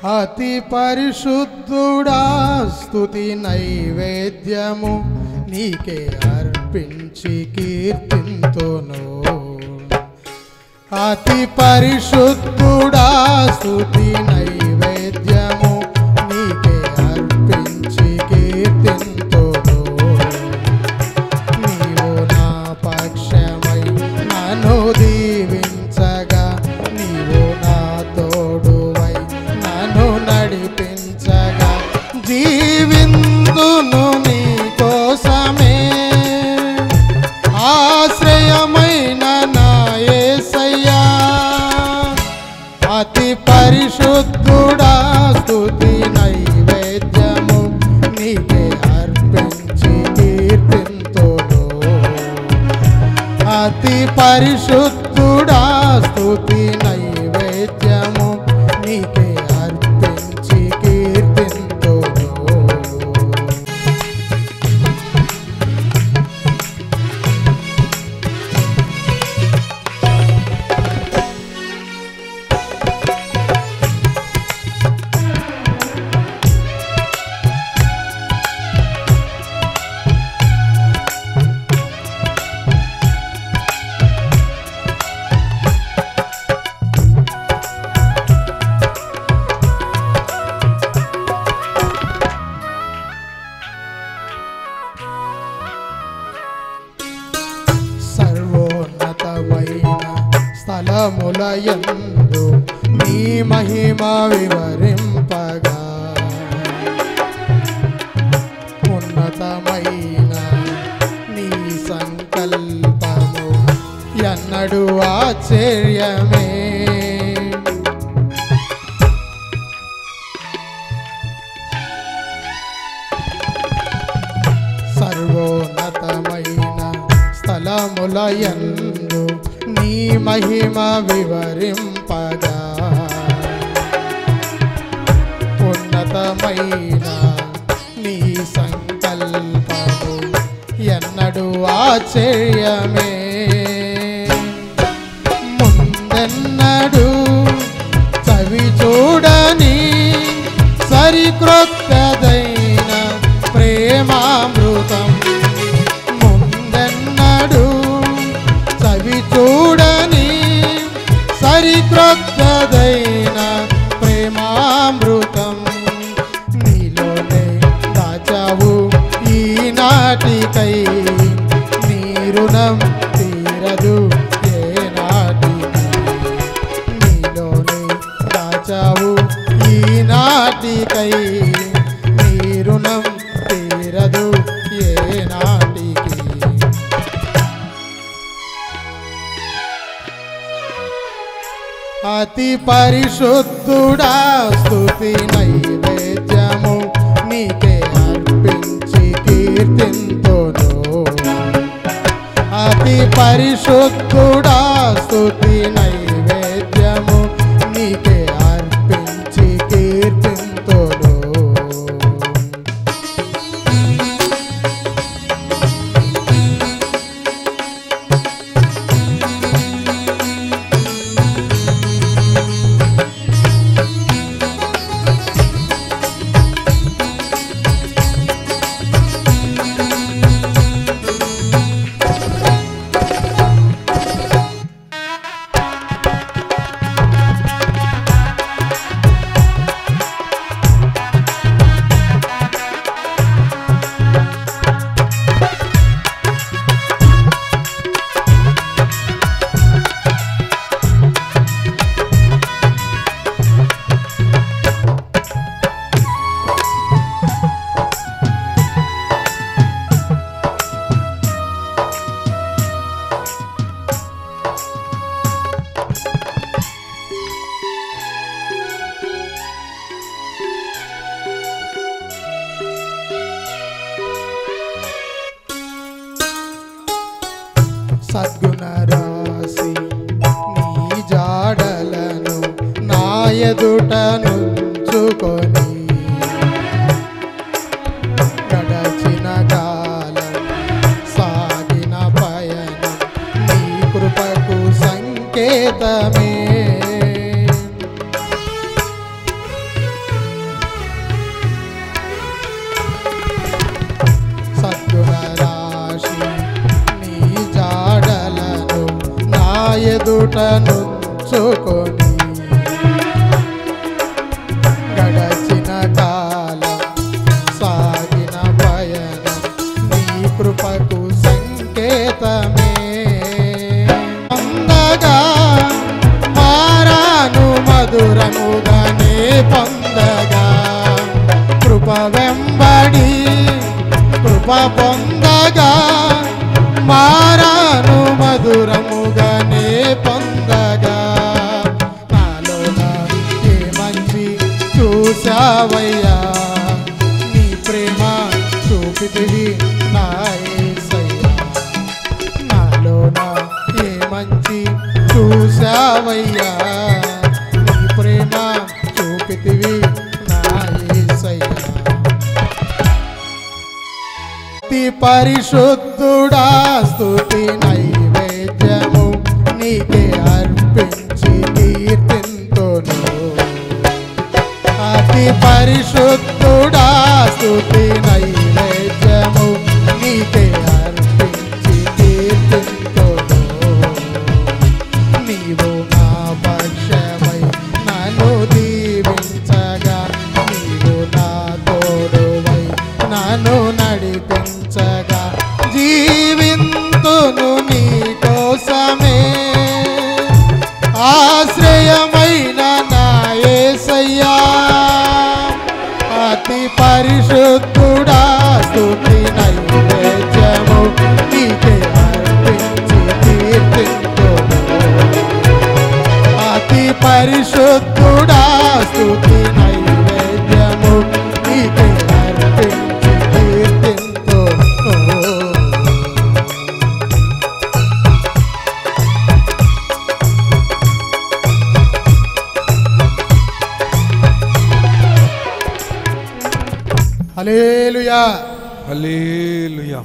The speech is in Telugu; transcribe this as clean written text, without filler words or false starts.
అతి పరిశుద్ధుడా స్తుతి నైవేద్యము నీకే అర్పించి కీర్తింతును. అతి పరిశుద్ధుడా స్తుతి నైవేద్యము నీకే అర్పించి కీర్తింతును. నీవు నా పక్షమై నన్ను దీవించగా, నీవు నా తోడువై నన్ను నడిపించగా, జీవిందును నీ కోసమే ఆశ్రయమైన నా యేసయ్యా. అతి పరిశుద్ధుడా స్తుతి నైవేద్యము నీకే అర్పించి కీర్తింతును. అతి పరిశుద్ధుడా స్తుతి నైవేద్యము నీకే అర్పించి కీర్తింతును. స్థలములయందు నీ మహిమ వివరింపగా, ఉన్నతమైన నీ సంకల్పము ఎన్నడూ ఆశ్చర్యమే. సర్వోన్నతమైన స్థలములయందు నీ మహిమ వివరింపగా, ఉన్నతమైన నీ సంకల్పము ఎన్నడూ ఆశ్చర్యమే. ముందెన్నడూ చవి చూడని సరిక్రొత్తదైన ప్రేమామృతం, ముందెన్నడూ చవి చూడని సరిక్రొత్తదైన ప్రేమామృతం నీలోనే దాచావు ఈనాటికై. నీ రుణం తీరదు ఏనాటికి. నీలోనే దాచావు ఈనాటికై. నీ రుణం తీరదు ఏనాటికి. అతి పరిశుద్ధుడా స్తుతి నైవేద్యము నీకే అర్పించి కీర్తింతును. అతి పరిశుద్ధుడా స్తుతి నైవేద్యము నీకే అర్పించి కీర్తింతును. సద్గుణ రాశి నీ జాడలను నా ఎదుట నుంచుకొని, గడచిన కాలం సాగిన పయనం నీ కృపకు సంకేతమే. ఎదుట నుంచుకొని గడచిన కాలం సాగిన పయనం నీ కృపకు సంకేతమే. పొందగా మారాను మధురముగానే పొందగా కృప వెంబడి కృప పొందగా మారాను మధురముగానే పొందగా నాలోన ఏ మంచి చూసావయ్యా నీ ప్రేమ చూపితివి నా యేసయ్యా. నాలోన ఏ మంచి చూసావయ్యా నీ ప్రేమ చూపితివి నా యేసయ్యా. పరిశుద్ధుడా స్తుతి నైవేద్యము నీకే అర్పించి కీర్తింతును. అతి పరిశుద్ధుడా స్తుతి నైవేద్యము నీకే అర్పించి కీర్తింతును. నీవు నా పక్షమై నన్ను దీవించగా నీవు నా తోడువై నన్ను నడిపించగా జీవింతును నీ కోసమే. ఆశ్రయమైన నా యేసయ్యా అతి పరిశుద్ధుడా స్తుతి నైవేద్యము నీకే అర్పించి కీర్తింతును. అతి పరిశుద్ధుడా స్తుతి నైవేద్యము నీకే అర్పించి కీర్తింతును. హల్లెలూయా హల్లెలూయా.